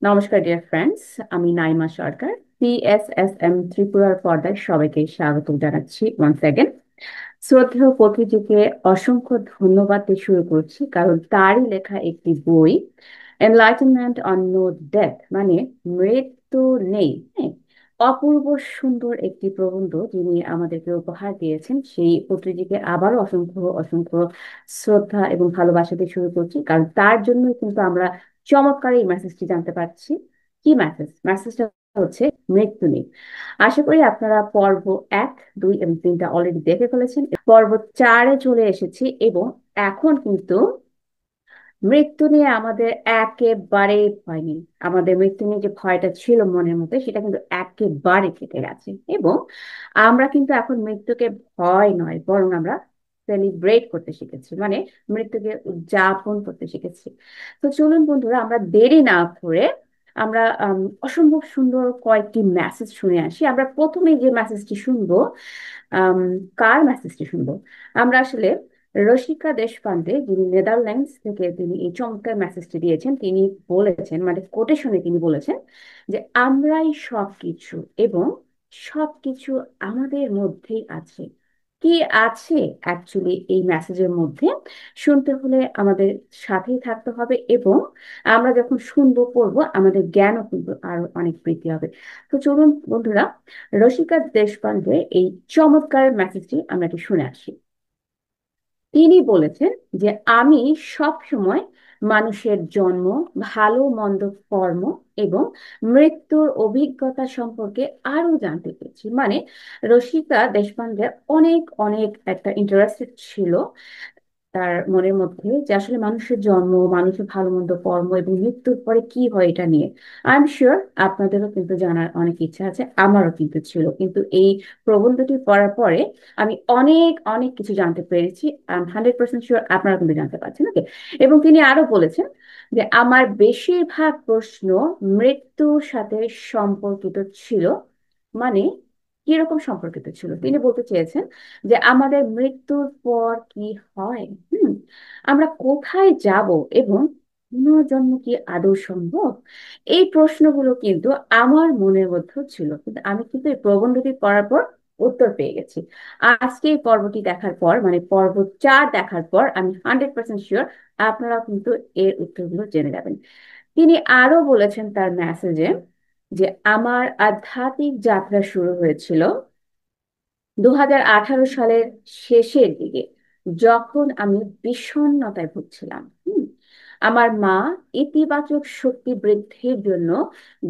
নমস্কার dear friends, আমি নাইমা সরকার। PSSM ত্রিপুরার পর্দায় সবাইকে স্বাগত জানাচ্ছি ওয়ান্স অ্যাগেন। শ্রদ্ধেয় পত্রিজিকে অসংখ্য ধন্যবাদ দিয়ে শুরু করছি, কারণ তারই লেখা একটি বই এনলাইটেনমেন্ট অন নো ডেথ, মানে মৃত্যু নেই, হ্যাঁ, অপূর্ব সুন্দর একটি প্রবন্ধ যিনি আমাদেরকে উপহার দিয়েছেন। সেই পত্রিজিকে আবারও অসংখ্য অসংখ্য শ্রদ্ধা এবং ভালোবাসা দিয়ে শুরু করছি, কারণ তার জন্যই কিন্তু আমরা চমৎকার এই মেসেজটি জানতে পারছি। কি মেসেজ? মেসেজটা হচ্ছে মৃত্যু নেই। আশা করি আপনারা পর্ব 1, 2 এবং 3টা অলরেডি দেখে ফেলেছেন। পর্ব 4-এ চলে এসেছি এবং এখন কিন্তু মৃত্যু নিয়ে আমাদের একেবারেই ভয় নেই। আমাদের মৃত্যু নিয়ে যে ভয়টা ছিল মনের মধ্যে, সেটা কিন্তু একেবারে কেটে গেছে। এবং আমরা কিন্তু এখন মৃত্যুকে ভয় নয়, বরং আমরা সেলিব্রেট করতে শিখেছি, মানে মৃত্যুকে উদযাপন করতে শিখেছি। তো চলুন বন্ধুরা, আমরা দেরি না করে আমরা অসম্ভব সুন্দর কয়েকটি মেসেজ শুনে আসি। আমরা প্রথমে যে মেসেজটি শুনবো, আম, কার মেসেজটি শুনবো? আমরা আসলে রসিকা দেশপান্ডে, যিনি নেদারল্যান্ডস থেকে তিনি এই চমৎকার মেসেজটি দিয়েছেন, তিনি বলেছেন, মানে কোটেশনে তিনি বলেছেন যে আমরাই সবকিছু এবং সবকিছু আমাদের মধ্যেই আছে। কি আছে অ্যাকচুয়ালি এই মেসেজের মধ্যে? শুনতে হলে আমাদের সাথেই থাকতে হবে, এবং আমরা যখন শুনবো পড়বো আমাদের জ্ঞানও কিন্তু আরো অনেক বৃদ্ধি হবে। তো চলুন বন্ধুরা, রসিকা দেশপান্ডে এই চমৎকার মেসেজটি আমরা একটু শুনে আসি। তিনি বলেছেন যে আমি সব সময় মানুষের জন্ম, ভালো মন্দ কর্ম এবং মৃত্যুর অভিজ্ঞতা সম্পর্কে আরো জানতে পেরেছি। মানে রসিকা দেশপান্ডে অনেক অনেক একটা ইন্টারেস্টেড ছিল তার মনের মধ্যে, যে আসলে মানুষের জন্ম, মানুষের ভালো মন্দ কর্ম এবং মৃত্যুর পরে কি হয় এটা নিয়ে। আই এম শিওর আপনাদেরও কিন্তু জানার অনেক ইচ্ছা আছে, আমারও কিন্তু ছিল। কিন্তু এই প্রবন্ধটি পড়ার পরে আমি অনেক অনেক কিছু জানতে পেরেছি। আই এম 100% শিওর আপনারা কিন্তু জানতে পারছেন, ওকে? এবং তিনি আরো বলেছেন যে আমার বেশিরভাগ প্রশ্ন মৃত্যুর সাথে সম্পর্কিত ছিল। মানে কিরকম সম্পর্কিত ছিল? তিনি বলতে চেয়েছেন যে আমাদের মৃত্যুর পর কি হয়, হুম, আমরা কোথায় যাব, এবং পুনর্জন্ম কি আদৌ সম্ভব? এই প্রশ্নগুলো কিন্তু আমার মনের মধ্যেও ছিল, কিন্তু আমি কিন্তু এই প্রবন্ধটি পড়ার পর উত্তর পেয়ে গেছি। আজকে এই পর্বটি দেখার পর, মানে পর্ব 4 দেখার পর, আমি 100% শিওর আপনারা কিন্তু এর উত্তরগুলো জেনে যাবেন। তিনি আরো বলেছেন তার মেসেজে যে আমার আধ্যাত্মিক যাত্রা শুরু হয়েছিল 2018 সালের শেষের দিকে, যখন আমি বিষণ্ণতায় ভুগছিলাম। আমার মা ইতিবাচক শক্তি বৃদ্ধির জন্য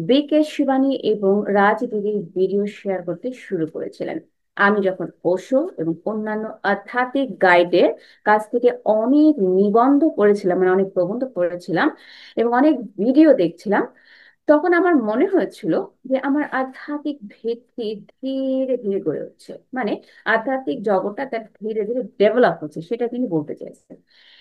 বিকে শিবানী এবং রাজদিদির ভিডিও শেয়ার করতে শুরু করেছিলেন। আমি যখন ওশো এবং অন্যান্য আধ্যাত্মিক গাইডের কাছ থেকে অনেক নিবন্ধ পড়েছিলাম, মানে অনেক প্রবন্ধ পড়েছিলাম এবং অনেক ভিডিও দেখছিলাম, তখন আমার মনে হয়েছিল যে আমার আধ্যাত্মিক ভিত্তি ধীরে ধীরে গড়ে উঠছে। মানে আধ্যাত্মিক জগৎটা তার ধীরে ধীরে ডেভেলপ হচ্ছে, সেটা তিনি বলতে চাইছেন।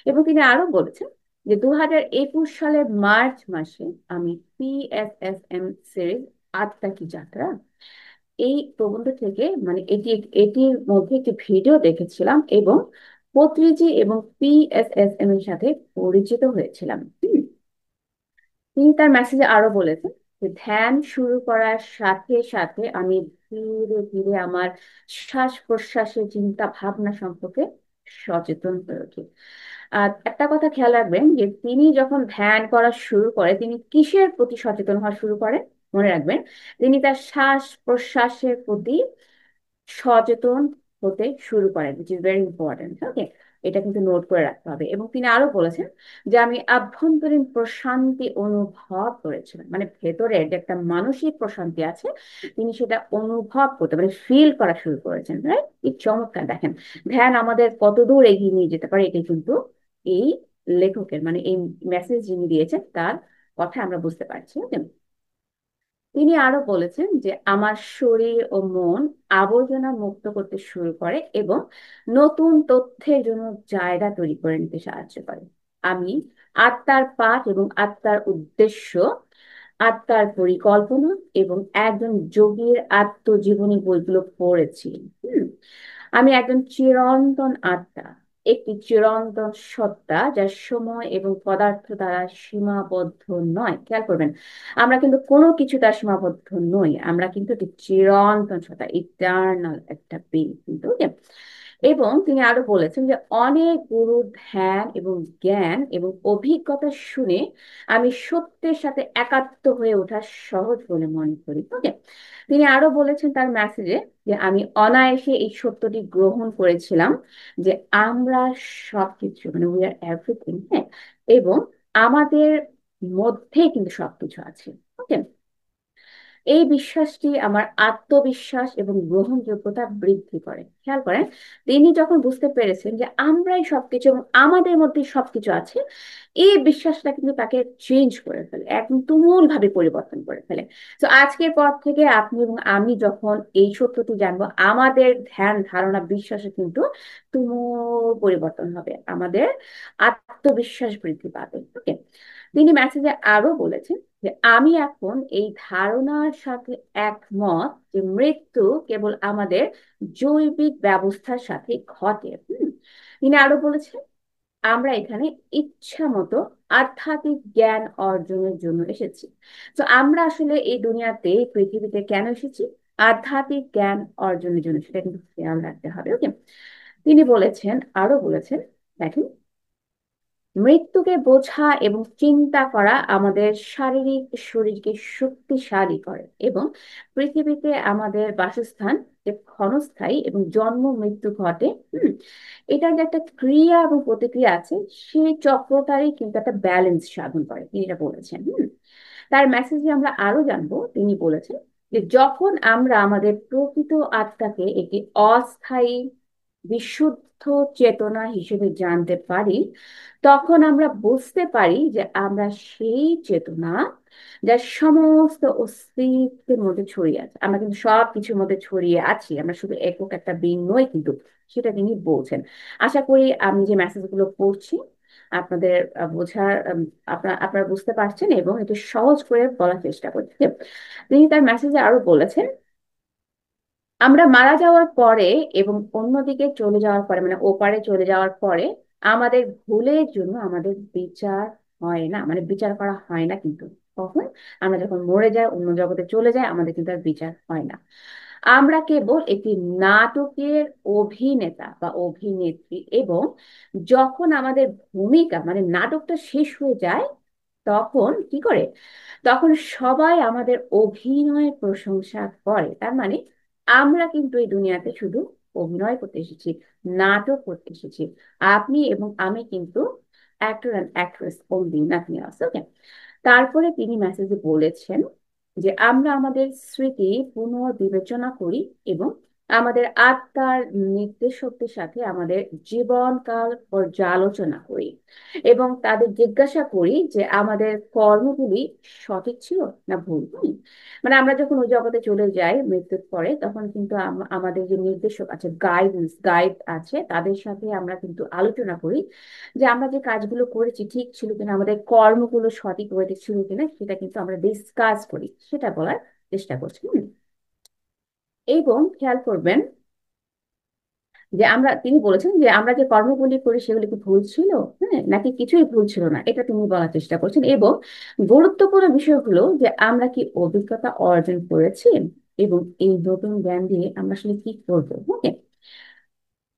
এবং তিনি আরো বলেছেন যে 2021 সালের মার্চ মাসে আমি PSSM সিরিজ আত্মা কি যাত্রা, এই প্রবন্ধ থেকে, মানে এটির মধ্যে একটি ভিডিও দেখেছিলাম এবং পত্রিজি এবং PSSM এর সাথে পরিচিত হয়েছিলাম। তিনি তার মেসেজে আরো বলেছেন যে ধ্যান শুরু করার সাথে সাথে আমি ধীরে ধীরে আমার শ্বাস প্রশ্বাসের চিন্তা ভাবনা সম্পর্কে সচেতন হয়ে উঠি। আর একটা কথা খেয়াল রাখবেন যে তিনি যখন ধ্যান করা শুরু করে, তিনি কিসের প্রতি সচেতন হওয়া শুরু করেন? মনে রাখবেন, তিনি তার শ্বাস প্রশ্বাসের প্রতি সচেতন হতে শুরু করেন, which is very important, ওকে? এটা কিন্তু নোট করে রাখতে হবে। এবং তিনি আরো বলেছেন যে আমি আভ্যন্তরীণ প্রশান্তি অনুভব করেছিলাম, মানে ভেতরে যে একটা মানসিক প্রশান্তি আছে, তিনি সেটা অনুভব করতে, মানে ফিল করা শুরু করেছেন, রাইট? এই চমৎকার, দেখেন ধ্যান আমাদের কতদূর এগিয়ে নিয়ে যেতে পারে, এটা কিন্তু এই লেখকের, মানে এই মেসেজ যিনি দিয়েছেন তার কথা আমরা বুঝতে পারছি, ওকে? তিনি আরো বলেছেন যে আমার শরীর ও মন আবর্জনা মুক্ত করতে শুরু করে এবং নতুন তথ্যের জন্য জায়গা তৈরি করে নিতে সাহায্য করে। আমি আত্মার পাঠ এবং আত্মার উদ্দেশ্য, আত্মার পরিকল্পনা এবং একজন যোগীর আত্মজীবনী বইগুলো পড়েছি। হুম, আমি একজন চিরন্তন আত্মা, একটি চিরন্তন সত্তা যা সময় এবং পদার্থ দ্বারা সীমাবদ্ধ নয়। খেয়াল করবেন, আমরা কিন্তু কোনো কিছু দ্বারা সীমাবদ্ধ নই, আমরা কিন্তু একটি চিরন্তন সত্তা, ইটার্নাল একটা বিং কিন্তু। okay? এবং তিনি আরো বলেছেন যে অনেক গুরুর ধ্যান এবং জ্ঞান এবং অভিজ্ঞতা শুনে আমি সত্যের সাথে একাত্ম হয়ে ওঠা সহজ বলে মনে করি। ওকে, তিনি আরো বলেছেন তার মেসেজে যে আমি অনায়াসে এই সত্যটি গ্রহণ করেছিলাম যে আমরা সবকিছু, মানে উই আর এভরিথিং, হ্যাঁ, এবং আমাদের মধ্যে কিন্তু সবকিছু আছে। ওকে, এই বিশ্বাসটি আমার আত্মবিশ্বাস এবং গ্রহণযোগ্যতা বৃদ্ধি করে। খেয়াল করেন, তিনি যখন বুঝতে পেরেছেন যে আমরাই সবকিছু এবং আমাদের মধ্যে সবকিছু আছে, এই বিশ্বাসটা কিন্তু তাকে চেঞ্জ করে ফেলে, একদম তুমুল ভাবে পরিবর্তন করে ফেলে। তো আজকের পর থেকে আপনি এবং আমি যখন এই সত্যটি জানবো, আমাদের ধ্যান ধারণা বিশ্বাসে কিন্তু তুমুল পরিবর্তন হবে, আমাদের আত্মবিশ্বাস বৃদ্ধি পাবে। ওকে, তিনি মেসেজে আরো বলেছেন যে আমি এখন এই ধারণার সাথে একমত যে মৃত্যু কেবল আমাদের জৈবিক ব্যবস্থার সাথে ঘটে। তিনি আরো বলেছেন আমরা এখানে ইচ্ছা মতো আধ্যাত্মিক জ্ঞান অর্জনের জন্য এসেছি। তো আমরা আসলে এই দুনিয়াতে, এই পৃথিবীতে কেন এসেছি? আধ্যাত্মিক জ্ঞান অর্জনের জন্য, সেটা কিন্তু খেয়াল রাখতে হবে। ওকে, তিনি বলেছেন, আরো বলেছেন, দেখেন, মৃত্যুকে বোঝা এবং চিন্তা করা আমাদের শারীরিক শরীরকে শক্তিশালী করে এবং পৃথিবীতে আমাদের বাসস্থান যে ক্ষণস্থায়ী এবং জন্ম মৃত্যু ঘটে, এটার যে একটা ক্রিয়া এবং প্রতিক্রিয়া আছে, সেই চক্রটারই কিন্তু একটা ব্যালেন্স সাধন করে, তিনি এটা বলেছেন। তার মেসেজে আমরা আরো জানবো, তিনি বলেছেন যে যখন আমরা আমাদের প্রকৃত আত্মাকে একটি অস্থায়ী বিশুদ্ধ চেতনা হিসেবে জানতে পারি, তখন আমরা বুঝতে পারি যে আমরা সেই চেতনা যা সমস্ত অস্তিত্বের মধ্যে ছড়িয়ে আছে। আমরা কিন্তু সব কিছুর মধ্যে ছড়িয়ে আছি, আমরা শুধু একক একটা বিং নই কিন্তু, সেটা তিনি বলছেন। আশা করি আমি যে মেসেজগুলো পড়ছি আপনাদের বোঝার, আপনারা বুঝতে পারছেন এবং একটু সহজ করে বলার চেষ্টা করছি। তিনি তার মেসেজে আরো বলেছেন আমরা মারা যাওয়ার পরে এবং অন্যদিকে চলে যাওয়ার পরে, মানে ওপারে চলে যাওয়ার পরে আমাদের ভুলের জন্য আমাদের বিচার হয় না, মানে বিচার করা হয় না কিন্তু। কখন? আমরা যখন মরে যাই, অন্য জগতে চলে যাই, আমাদের কিন্তু আর বিচার হয় না। আমরা কেবল একটি নাটকের অভিনেতা বা অভিনেত্রী, এবং যখন আমাদের ভূমিকা, মানে নাটকটা শেষ হয়ে যায়, তখন কি করে? তখন সবাই আমাদের অভিনয়ের প্রশংসা করে। তার মানে আমরা কিন্তু এই দুনিয়াতে শুধু অভিনয় করতে এসেছি, নাটক করতে এসেছি। আপনি এবং আমি কিন্তু actor and actress only, nothing else. Okay, তারপরে তিনি মেসেজে বলেছেন যে আমরা আমাদের স্মৃতি পুনর্বিবেচনা করি এবং আমাদের আত্মার নির্দেশকদের সাথে আমাদের জীবনকাল পর্যালোচনা করি এবং তাদের জিজ্ঞাসা করি যে আমাদের কর্মগুলি সঠিক ছিল না ভুল। মানে আমরা যখন ওই জগতে চলে যাই মৃত্যুর পরে, তখন কিন্তু আমাদের যে নির্দেশক আছে, গাইড আছে, তাদের সাথে আমরা কিন্তু আলোচনা করি যে আমরা যে কাজগুলো করেছি ঠিক ছিল কিনা, আমাদের কর্মগুলো সঠিক ওয়েতে ছিল কিনা, সেটা কিন্তু আমরা ডিসকাস করি, সেটা বলার চেষ্টা করছি। এবং খেয়াল করবেন যে তিনি বলেছেন যে আমরা যে কর্মগুলি করি সেগুলি কি ভুল ছিল, হ্যাঁ, নাকি কিছুই ভুল ছিল না, এটা তিনি বলার চেষ্টা করছেন। এবং গুরুত্বপূর্ণ বিষয় হলো যে আমরা কি অভিজ্ঞতা অর্জন করেছি এবং এই নতুন জ্ঞান দিয়ে আমরা আসলে কি করবো। ওকে,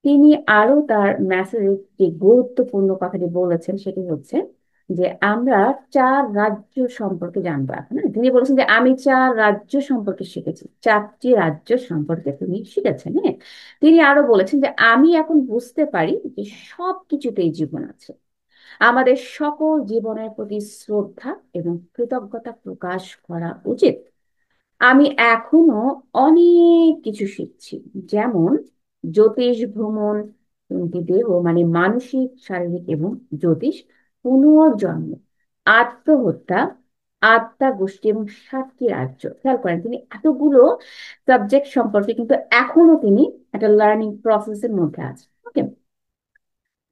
তিনি আরো তার মেসেজে যে গুরুত্বপূর্ণ কথাটি বলেছেন সেটি হচ্ছে যে আমরা 4 রাজ্য সম্পর্কে জানবো এখন। হ্যাঁ? তিনি বলেছেন যে আমি 4 রাজ্য সম্পর্কে শিখেছি, 4টি রাজ্য সম্পর্কে তিনি শিখেছেন। হ্যাঁ, তিনি আরো বলেছেন যে আমি এখন বুঝতে পারি যে সব কিছুতেই জীবন আছে, আমাদের সকল জীবনের প্রতি শ্রদ্ধা এবং কৃতজ্ঞতা প্রকাশ করা উচিত। আমি এখনো অনেক কিছু শিখছি, যেমন জ্যোতিষ ভ্রমণ, 3টি দেহ, মানে মানসিক, শারীরিক এবং জ্যোতিষ, পুনর্জন্ম, আত্মহত্যা, আত্মা গোষ্ঠী এবং 7টি রাজ্য। খেয়াল করেন, তিনি এতগুলো সাবজেক্ট সম্পর্কে কিন্তু এখনো তিনি একটা লার্নিং প্রসেসের মধ্যে আছে। ওকে,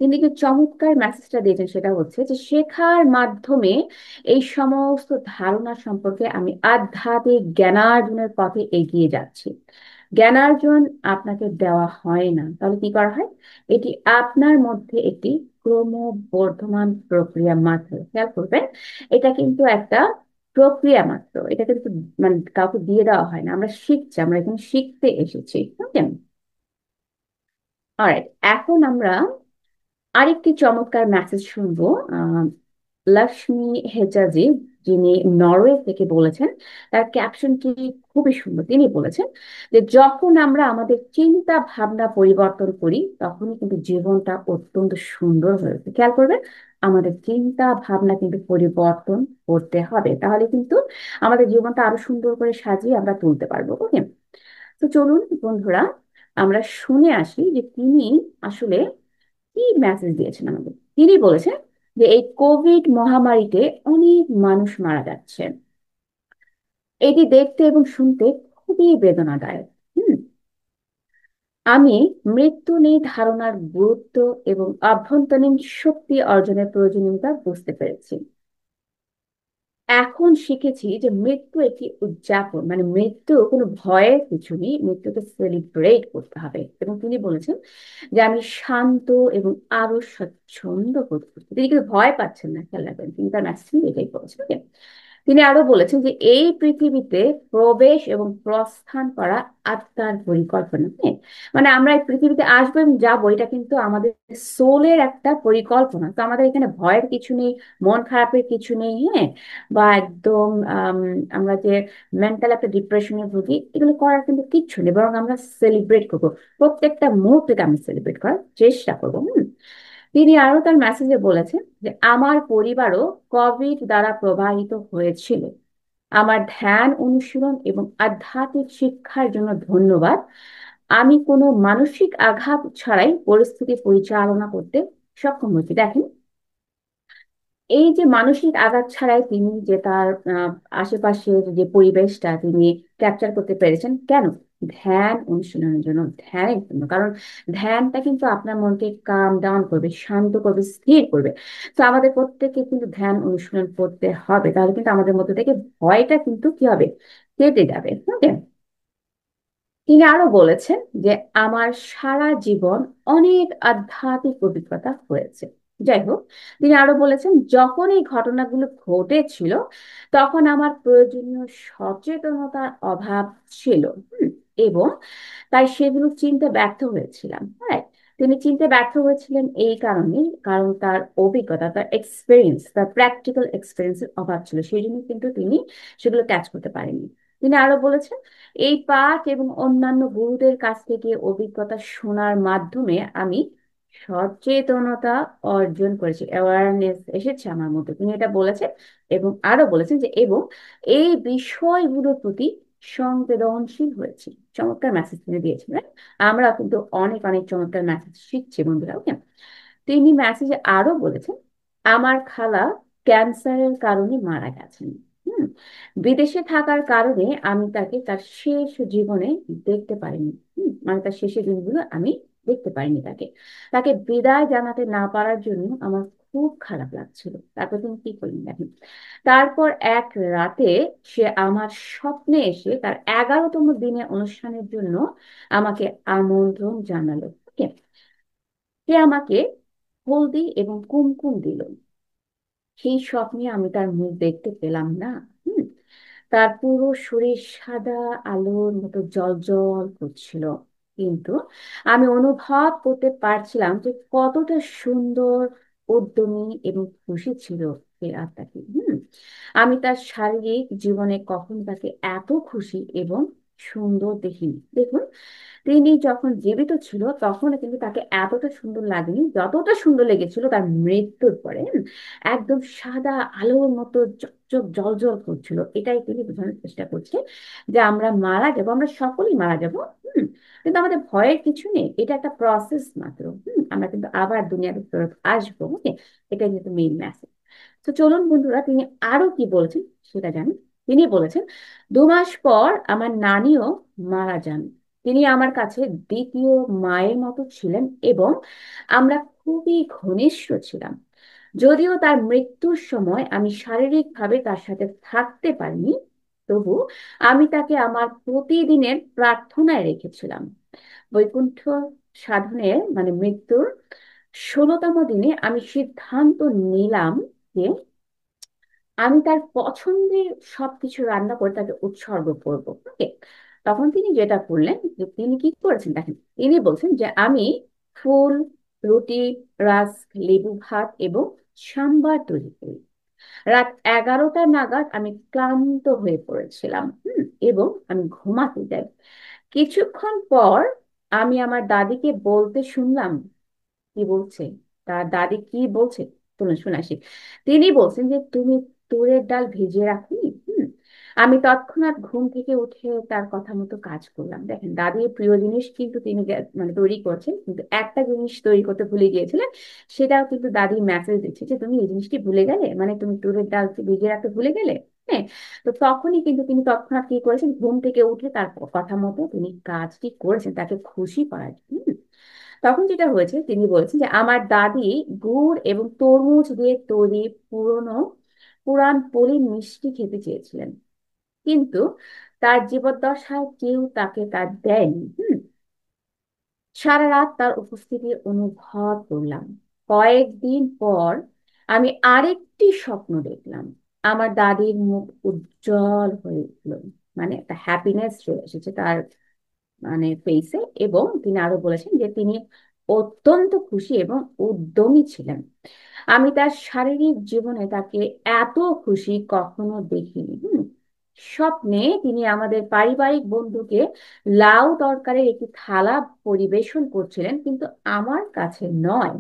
তিনি যে চমৎকার মেসেজটা দিয়েছেন সেটা হচ্ছে যে শেখার মাধ্যমে এই সমস্ত ধারণা সম্পর্কে আমি আধ্যাত্মিক জ্ঞানার্জনের পথে এগিয়ে যাচ্ছি। জ্ঞানার্জন আপনাকে দেওয়া হয় না, তাহলে কি করা হয়? এটি আপনার মধ্যে একটি ক্রমবর্ধমান প্রক্রিয়া মাত্র। খেয়াল করবেন, এটা কিন্তু একটা প্রক্রিয়া মাত্র, এটা কিন্তু মানে কাউকে দিয়ে দেওয়া হয় না। আমরা শিখছি, আমরা এখানে শিখতে এসেছি। ওকে, অলরাইট, এখন আমরা আরেকটি চমৎকার মেসেজ শুনবো। আহ লক্ষ্মী হেজাজি, যিনি নরওয়ে থেকে বলেছেন, তার ক্যাপশনটি খুবই সুন্দর। তিনি বলেছেন যে যখন আমরা আমাদের চিন্তা ভাবনা পরিবর্তন করি তখনই কিন্তু জীবনটা অত্যন্ত সুন্দর হয়ে ওঠে। খেয়াল করবেন, আমাদের চিন্তা ভাবনা কিন্তু পরিবর্তন করতে হবে, তাহলে কিন্তু আমাদের জীবনটা আরো সুন্দর করে সাজিয়ে আমরা তুলতে পারবো। ওকে, তো চলুন বন্ধুরা, আমরা শুনে আসি যে তিনি আসলে কি মেসেজ দিয়েছেন আমাদের। তিনি বলেছেন যে এই কোভিড মহামারীতে অনেক মানুষ মারা যাচ্ছে, এটি দেখতে এবং শুনতে খুবই বেদনাদায়ক। হুম, আমি মৃত্যু নিয়ে ধারণার গুরুত্ব এবং আভ্যন্তরীণ শক্তি অর্জনের প্রয়োজনীয়তা বুঝতে পেরেছি। এখন শিখেছি যে মৃত্যু একটি উদযাপন, মানে মৃত্যু কোনো ভয়ের কিছু নেই, মৃত্যুকে সেলিব্রেট করতে হবে। এবং তিনি বলেছেন যে আমি শান্ত এবং আরো স্বচ্ছন্দ বোধ করছি। তিনি কিন্তু ভয় পাচ্ছেন না, খেয়াল রাখবেন, তিনি তার ম্যাসেজ এটাই বলেছেন। Okay? তিনি আরো বলেছেন যে এই পৃথিবীতে প্রবেশ এবং প্রস্থান করা আত্মার পরিকল্পনা। হ্যাঁ, মানে আমরা এই পৃথিবীতে আসবো এবং যাবো, এটা কিন্তু আমাদের সোলের একটা পরিকল্পনা। তো আমাদের এখানে ভয়ের কিছু নেই, মন খারাপের কিছু নেই। হ্যাঁ, বা একদম আমরা যে মেন্টাল একটা ডিপ্রেশনে ভুগি, এগুলো করার কিন্তু কিচ্ছু নেই, বরং আমরা সেলিব্রেট করবো। প্রত্যেকটা মুহূর্তকে আমি সেলিব্রেট করার চেষ্টা করবো। তিনি আরো তার মেসেজে বলেছেন যে আমার পরিবারও কোভিড দ্বারা প্রভাবিত হয়েছিল। আমার ধ্যান অনুশীলন এবং আধ্যাত্মিক শিক্ষার জন্য ধন্যবাদ। আমি কোনো মানসিক আঘাত ছাড়াই পরিস্থিতি পরিচালনা করতে সক্ষম হয়েছি। দেখেন, এই যে মানসিক আঘাত ছাড়াই তিনি যে তার আশেপাশের যে পরিবেশটা তিনি ক্যাপচার করতে পেরেছেন, কেন? ধ্যান অনুশীলনের জন্য, ধ্যানের জন্য। কারণ ধ্যানটা কিন্তু আপনার মনকে কাম ডাউন করবে, শান্ত করবে, স্থির করবে। তো আমাদের প্রত্যেককে কিন্তু ধ্যান অনুশীলন করতে হবে, তাহলে কিন্তু আমাদের মধ্যে থেকে ভয়টা কিন্তু কি হবে, কেটে যাবে। ওকে, তিনি আরো বলেছেন যে আমার সারা জীবন অনেক আধ্যাত্মিক অভিজ্ঞতা হয়েছে। যাই হোক, তিনি আরো বলেছেন যখন এই ঘটনাগুলো ঘটেছিল তখন আমার প্রয়োজনীয় সচেতনতার অভাব ছিল। এবং তাই সেগুলো চিনতে ব্যর্থ হয়েছিলাম। হ্যাঁ, তিনি চিনতে ব্যর্থ হয়েছিলেন এই কারণে, কারণ তার অভিজ্ঞতা, তার এক্সপিরিয়েন্স, তার প্র্যাকটিক্যাল এক্সপিরিয়েন্সের অভাব ছিল, সেই জন্য কিন্তু তিনি সেগুলো ক্যাচ করতে পারেননি। তিনি আরো বলেছেন এই পাঠ এবং অন্যান্য গুরুদের কাছ থেকে অভিজ্ঞতা শোনার মাধ্যমে আমি সচেতনতা অর্জন করেছি, অ্যাওয়ারনেস এসেছে আমার মধ্যে, তিনি এটা বলেছেন। এবং আরো বলেছেন যে এবং এই বিষয়গুলোর প্রতি সংবেদনশীল হয়েছি। চমৎকার মেসেজ তিনি দিয়েছেন, right? আমরা কিন্তু অনেক অনেক চমৎকার মেসেজ শিখছি বন্ধুরা। ওকে, তিনি মেসেজে আরো বলেছেন আমার খালা ক্যান্সারের কারণে মারা গেছেন। হুম, বিদেশে থাকার কারণে আমি তাকে তার শেষ জীবনে দেখতে পারিনি। মানে তার শেষের দিনগুলো আমি দেখতে পারিনি তাকে। তাকে বিদায় জানাতে না পারার জন্য আমার খুব খারাপ লাগছিল। তারপর তিনি কি করলেন দেখেন, তারপর এক রাতে সে আমার স্বপ্নে এসে তার 11তম দিনের অনুষ্ঠানের জন্য আমাকে আমন্ত্রণ জানালো। ওকে, সে আমাকে হলদি এবং কুমকুম দিল। সেই স্বপ্নে আমি তার মুখ দেখতে পেলাম না। হুম, তার পুরো শরীর সাদা আলোর মতো জল করছিল, কিন্তু আমি অনুভব করতে পারছিলাম যে কতটা সুন্দর, উদ্যমী এবং খুশি ছিল সেই আত্মাটি। আমি তার শারীরিক জীবনে কখনো তাকে এত খুশি এবং সুন্দর দেখিনি। দেখুন, তিনি যখন জীবিত ছিল তখন কিন্তু তাকে এতটা সুন্দর লাগেনি যতটা সুন্দর লেগেছিল তার মৃত্যুর পরে। একদম সাদা আলোর মতো চকচক জল করছিল। এটাই তিনি বোঝানোর চেষ্টা করছে যে আমরা মারা যাবো, আমরা সকলেই মারা যাবো। কিন্তু আমাদের ভয়ের কিছু নেই, এটা একটা প্রসেস মাত্র। আমরা কিন্তু আবার দুনিয়াতে ফেরত আসবো। ওকে, এটাই কিন্তু মেইন মেসেজ। তো চলুন বন্ধুরা, তিনি আরো কি বলেছেন সেটা জানি। তিনি বলেছেন 2 মাস পর আমার নানিও মারা যান। তিনি আমার কাছে দ্বিতীয় মায়ের মতো ছিলেন এবং আমরা খুবই ঘনিষ্ঠ ছিলাম। যদিও তার মৃত্যুর সময় আমি শারীরিকভাবে তার সাথে থাকতে পারিনি, তবু আমি তাকে আমার প্রতিদিনের প্রার্থনায় রেখেছিলাম। বৈকুণ্ঠ সাধনের মানে মৃত্যুর 16তম দিনে আমি সিদ্ধান্ত নিলাম যে আমি তার পছন্দের সবকিছু রান্না করে তাকে উৎসর্গ করবো। ওকে, তখন তিনি যেটা করলেন, যে তিনি কি করেছেন দেখেন, তিনি বলছেন যে আমি ফুল, রুটি, রাস্ক, লেবু ভাত এবং সাম্বার তৈরি করি। রাত 11টা নাগাদ আমি ক্লান্ত হয়ে পড়েছিলাম, এবং আমি ঘুমাতে যাই। কিছুক্ষণ পর আমি আমার দাদিকে বলতে শুনলাম, কি বলছে, তার দাদি কি বলছে, শুনুন শুনে আসি। তিনি বলছেন যে তুমি তুরের ডাল ভিজিয়ে রাখনি। আমি তৎক্ষণাৎ ঘুম থেকে উঠে তার কথা মতো কাজ করলাম। দেখেন, দাদির প্রিয় জিনিস কিন্তু তিনি মানে তৈরি করছেন, কিন্তু একটা জিনিস তৈরি করতে ভুলে গিয়েছিলেন। সেটাও কিন্তু দাদি মেসেজ দিচ্ছে যে তুমি এই জিনিসটি ভুলে গেলে, মানে তুমি তুরের ডাল ভিজিয়ে রাখতে ভুলে গেলে। হ্যাঁ, তো তখনই কিন্তু তিনি তৎক্ষণাৎ কি করেছেন, ঘুম থেকে উঠে তার কথা মতো তিনি কাজটি করেছেন তাকে খুশি করার জন্য। তখন যেটা হয়েছে, তিনি বলেছেন যে আমার দাদি গুড় এবং তরমুজ দিয়ে তৈরি পুরনো পুরান পলি মিষ্টি খেতে চেয়েছিলেন, কিন্তু তার জীবদ্দশায় কেউ তাকে তা দেয়নি। সারা রাত তার উপস্থিতি অনুভব করলাম। কয়েকদিন পর আমি আরেকটি স্বপ্ন দেখলাম। আমার দাদির মুখ উজ্জ্বল হয়ে উঠল, মানে একটা হ্যাপিনেস চলে এসেছে তার মানে ফেসে। এবং তিনি আরো বলেছেন যে তিনি অত্যন্ত খুশি এবং উদ্যমী ছিলেন। আমি তার শারীরিক জীবনে তাকে এত খুশি কখনো দেখিনি। স্বপ্নে তিনি আমাদের পারিবারিক বন্ধুকে লাউ তরকারির একটি থালা পরিবেশন করছিলেন, কিন্তু আমার কাছে নয়।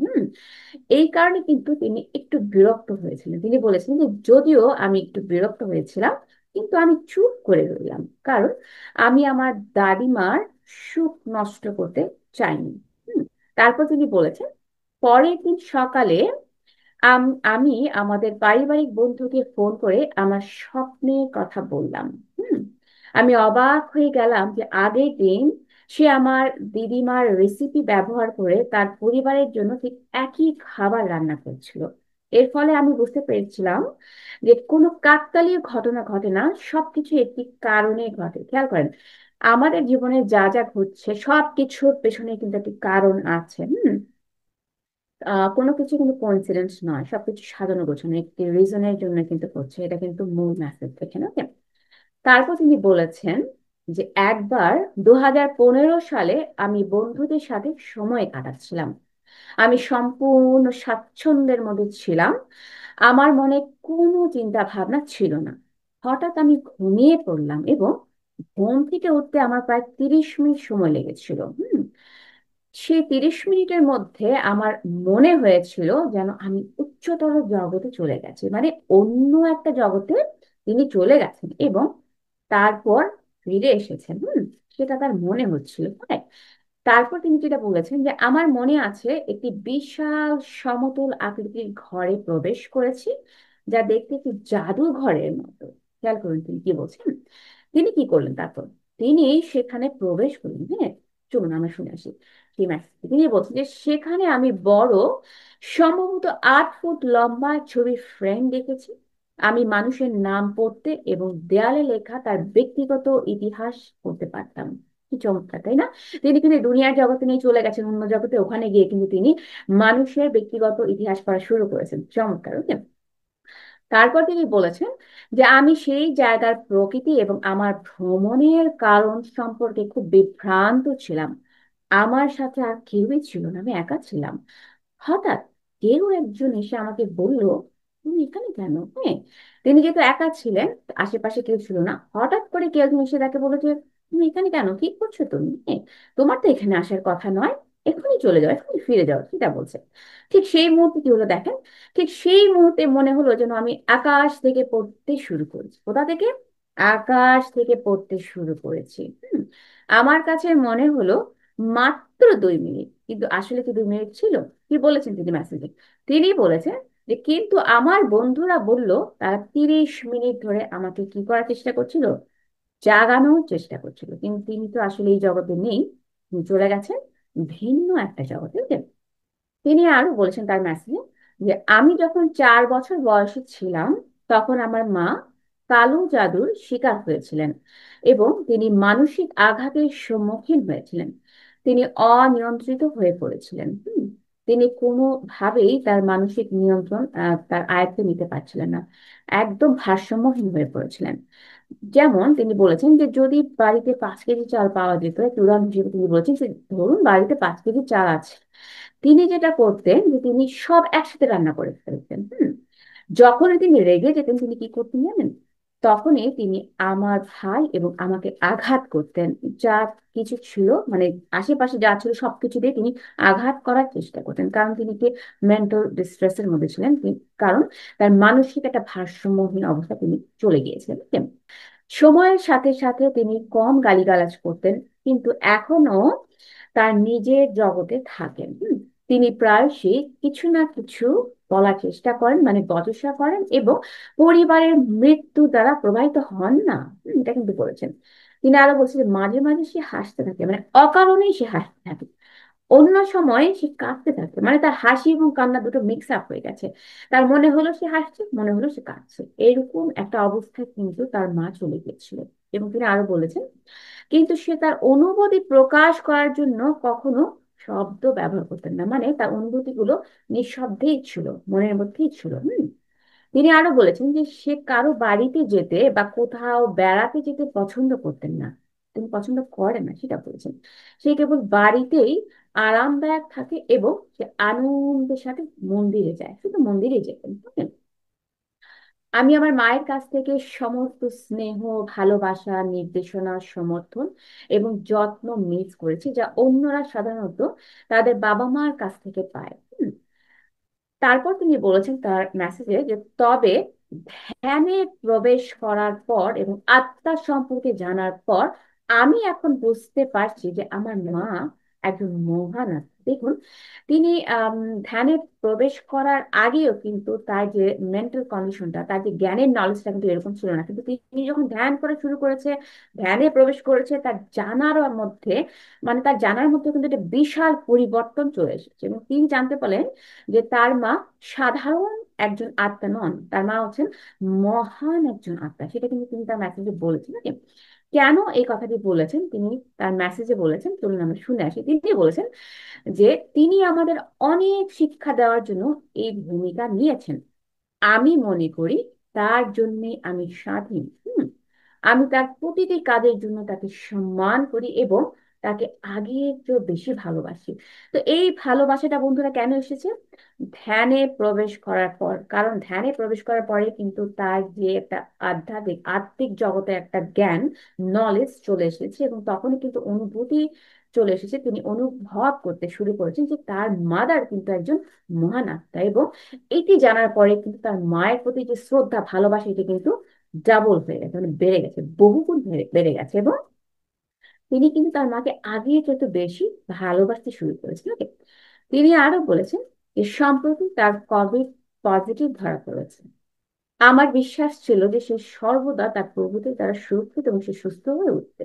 এই কারণে কিন্তু তিনি একটু বিরক্ত হয়েছিলেন। তিনি বলেছেন যে যদিও আমি একটু বিরক্ত হয়েছিলাম, কিন্তু আমি চুপ করে রইলাম, কারণ আমি আমার দাদিমার সুখ নষ্ট করতে চাইনি। হুম, তারপর তিনি বলেছেন পরের দিন সকালে আমি আমাদের পারিবারিক বন্ধুকে ফোন করে আমার স্বপ্নের কথা বললাম। হুম আমি অবাক হয়ে গেলাম যে আগের দিন সে আমার দিদিমার রেসিপি ব্যবহার করে তার পরিবারের জন্য ঠিক একই খাবার রান্না করছিল। এর ফলে আমি বুঝতে পেরেছিলাম যে কোনো কাকতালীয় ঘটনা ঘটে না, সবকিছু একটি কারণে ঘটে। খেয়াল করেন, আমাদের জীবনে যা যা ঘটছে সবকিছুর পেছনে কিন্তু একটি কারণ আছে। কোনো কিছু কিন্তু কোইন্সিডেন্স নয়, সবকিছু সাজানো গোছানো একটি রিজনের জন্য কিন্তু হচ্ছে, এটা কিন্তু মূল মেসেজ দেখেন। ওকে, তারপর তিনি বলেছেন যে একবার 2015 সালে আমি বন্ধুদের সাথে সময় কাটাচ্ছিলাম। আমি সম্পূর্ণ স্বাচ্ছন্দ্যের মধ্যে ছিলাম, আমার মনে কোনো চিন্তা ভাবনা ছিল না। হঠাৎ আমি ঘুমিয়ে পড়লাম এবং ঘুম থেকে উঠতে আমার প্রায় 30 মিনিট সময় লেগেছিল। সেই 30 মিনিটের মধ্যে আমার মনে হয়েছিল যেন আমি উচ্চতর জগতে চলে গেছি, মানে অন্য একটা জগতে তিনি চলে গেছেন এবং তারপর ফিরে এসেছেন। সেটা তার মনে হচ্ছিল। হ্যাঁ, তারপর তিনি যেটা বলেছেন যে আমার মনে আছে একটি বিশাল সমতল আকৃতির ঘরে প্রবেশ করেছি, যা দেখতে একটি জাদুঘরের মতো। খেয়াল করুন তিনি কি বলছেন। তিনি কি করলেন তারপর, তিনি সেখানে প্রবেশ করলেন। হ্যাঁ, চলুন আমরা শুনে আসি সেই ম্যাসেজটি। তিনি বলছেন যে সেখানে আমি বড়, সম্ভবত 8 ফুট লম্বা এক ছবির ফ্রেম দেখেছি। আমি মানুষের নাম পড়তে এবং দেয়ালে লেখা তার ব্যক্তিগত ইতিহাস পড়তে পারতাম। কি চমৎকার, তাই না? তিনি কিন্তু দুনিয়ার জগতে নিয়ে চলে গেছেন অন্য জগতে, ওখানে গিয়ে কিন্তু তিনি মানুষের ব্যক্তিগত ইতিহাস পড়া শুরু করেছেন। চমৎকার। ওকে, তারপর তিনি বলেছেন যে আমি সেই জায়গার প্রকৃতি এবং আমার ভ্রমণের কারণ সম্পর্কে খুব বিভ্রান্ত ছিলাম। আমার সাথে আর কেউই ছিল না, আমি একা ছিলাম। হঠাৎ কেউ একজন এসে আমাকে বলল, তুমি এখানে কেন? হ্যাঁ, তিনি যেহেতু একা ছিলেন, আশেপাশে কেউ ছিল না, হঠাৎ করে কেউ একজন এসে তাকে বললো যে তুমি এখানে কেন, কি করছো তুমি? তোমার তো এখানে আসার কথা নয়, এখনই চলে যাও, এখনই ফিরে যাও, সেটা বলছে। ঠিক সেই মুহূর্তে কি হলো দেখেন, ঠিক সেই মুহূর্তে মনে হলো যেন আমি আকাশ থেকে পড়তে শুরু করেছি। কোথা থেকে? আকাশ থেকে পড়তে শুরু করেছি। আমার কাছে মনে হলো মাত্র 2 মিনিট, কিন্তু আসলে কি 2 মিনিট ছিল? কি বলেছেন তিনি মেসেজে? তিনি বলেছেন যে কিন্তু আমার বন্ধুরা বলল তারা 30 মিনিট ধরে আমাকে কি করার চেষ্টা করছিল, জাগানোর চেষ্টা করছিল। কিন্তু তিনি তো আসলে এই জগতে নেই, তিনি চলে গেছেন ভিন্ন একটা জগতে। বুঝলেন? তিনি আরো বলেছেন তার মেসেজে যে আমি যখন 4 বছর বয়সে ছিলাম, তখন আমার মা কালো জাদুর শিকার হয়েছিলেন এবং তিনি মানসিক আঘাতের সম্মুখীন হয়েছিলেন। তিনি অনিয়ন্ত্রিত হয়ে পড়েছিলেন। তিনি কোনোভাবেই তার মানসিক নিয়ন্ত্রণ তার আয়ত্তে নিতে পারছিলেন না। একদম ভারসাম্যহীন হয়ে পড়েছিলেন। যেমন তিনি বলেছেন যে যদি বাড়িতে 5 কেজি চাল পাওয়া যেত, একটা উদাহরণ হিসেবে তিনি বলেছেন যে ধরুন বাড়িতে 5 কেজি চাল আছে, তিনি যেটা করতেন যে তিনি সব একসাথে রান্না করে ফেলতেন। যখনই তিনি রেগে যেতেন তিনি কি করতেন জানেন? তখনই তিনি আমার ভাই এবং আমাকে আঘাত করতেন। যা কিছু ছিল মানে আশেপাশে যা ছিল সবকিছু দিয়ে তিনি আঘাত করার চেষ্টা করতেন, কারণ তিনি কি মেন্টাল ডিস্ট্রেসের মধ্যে ছিলেন। কারণ তার মানসিক একটা ভারসাম্যহীন অবস্থা তিনি চলে গিয়েছিলেন। সময়ের সাথে সাথে তিনি কম গালিগালাজ করতেন, কিন্তু এখনো তার নিজের জগতে থাকেন। তিনি প্রায়শই কিছু না কিছু বলার চেষ্টা করেন, মানে বচসা করেন এবং পরিবারের মৃত্যু দ্বারা প্রভাবিত হন না। এটা কিন্তু বলেছেন। তিনি আরো বলছেন যে মাঝে মাঝে সে হাসতে থাকে, মানে অকারণেই সে হাসতে থাকে। অন্য সময় সে কাঁদতে থাকে, মানে তার হাসি এবং কান্না দুটো মিক্স আপ হয়ে গেছে। তার মনে হলো সে হাসছে, মনে হলো সে কাঁদছে। এরকম একটা অবস্থায় কিন্তু তার মা চলে গিয়েছিল। এবং তিনি আরো বলেছেন, কিন্তু সে তার অনুভূতি প্রকাশ করার জন্য কখনো শব্দ ব্যবহার করতেন না, মানে তার অনুভূতিগুলো নিঃশব্দেই ছিল, মনের মধ্যেই ছিল। তিনি আরো বলেছেন যে সে কারো বাড়িতে যেতে বা কোথাও বেড়াতে যেতে পছন্দ করতেন না। তিনি পছন্দ করেন না সেটা বলেছেন। সে কেবল বাড়িতেই আরামদায়ক থাকে এবং সে আনন্দের সাথে মন্দিরে যায়, শুধু মন্দিরে যেতেন, বুঝলেন? আমি আমার মায়ের কাছ থেকে সমস্ত স্নেহ, ভালোবাসা, নির্দেশনা, সমর্থন এবং যত্ন মিস করেছি, যা অন্যরা সাধারণত তাদের বাবা মার কাছ থেকে পায়। তারপর তিনি বলেছেন তার মেসেজে যে তবে ধ্যানে প্রবেশ করার পর এবং আত্মা সম্পর্কে জানার পর আমি এখন বুঝতে পারছি যে আমার মা একজন মহান আত্মা। দেখুন, তিনি ধ্যানে প্রবেশ করার আগেও কিন্তু তার যে মেন্টাল কন্ডিশনটা, তার যে জ্ঞানের নলেজটা কিন্তু এরকম ছিল না। কিন্তু তিনি যখন ধ্যান করা শুরু করেছে, ধ্যানে প্রবেশ করেছে, তার জানার মধ্যে, মানে তার জানার মধ্যে কিন্তু একটা বিশাল পরিবর্তন চলে এসেছে। এবং তিনি জানতে পারলেন যে তার মা সাধারণ একজন আত্মা নন, তার মা হচ্ছেন মহান একজন আত্মা। সেটা কিন্তু তিনি তার মেসেজে বলেছেন। কেন এই কথাটি বলেছেন তিনি তার মেসেজে বলেছেন, চলুন আমরা শুনে আসি। তিনি বলেছেন যে তিনি আমাদের অনেক শিক্ষা দেওয়ার জন্য এই ভূমিকা নিয়েছেন। আমি মনে করি তার জন্যে আমি স্বাধীন। আমি তার প্রতিটি কাজের জন্য তাকে সম্মান করি এবং তাকে আগের চেয়েও বেশি ভালোবাসি। তো এই ভালোবাসাটা বন্ধুরা কেন এসেছে? ধ্যানে প্রবেশ করার পর। কারণ ধ্যানে প্রবেশ করার পরে কিন্তু তার যে একটা আধ্যাত্মিক আত্মিক জগতে একটা জ্ঞান, নলেজ চলে এসেছে এবং তখনই কিন্তু অনুভূতি চলে এসেছে। তিনি অনুভব করতে শুরু করেছেন যে তার মাদার কিন্তু একজন মহান আত্মা। এবং এটি জানার পরে কিন্তু তার মায়ের প্রতি যে শ্রদ্ধা, ভালোবাসা, এটি কিন্তু ডাবল হয়ে গেছে, মানে বেড়ে গেছে, বহুগুণ বেড়ে বেড়ে গেছে। এবং তিনি কিন্তু তার মাকে আগের যত বেশি ভালোবাসতে শুরু করেছেন। ওকে। তিনি আরো বলেছেন যে সম্প্রতি তার কোভিড পজিটিভ ধরা পড়েছে। আমার বিশ্বাস ছিল যে সে সর্বদা তার প্রভুদের দ্বারা সুরক্ষিত এবং সে সুস্থ হয়ে উঠবে।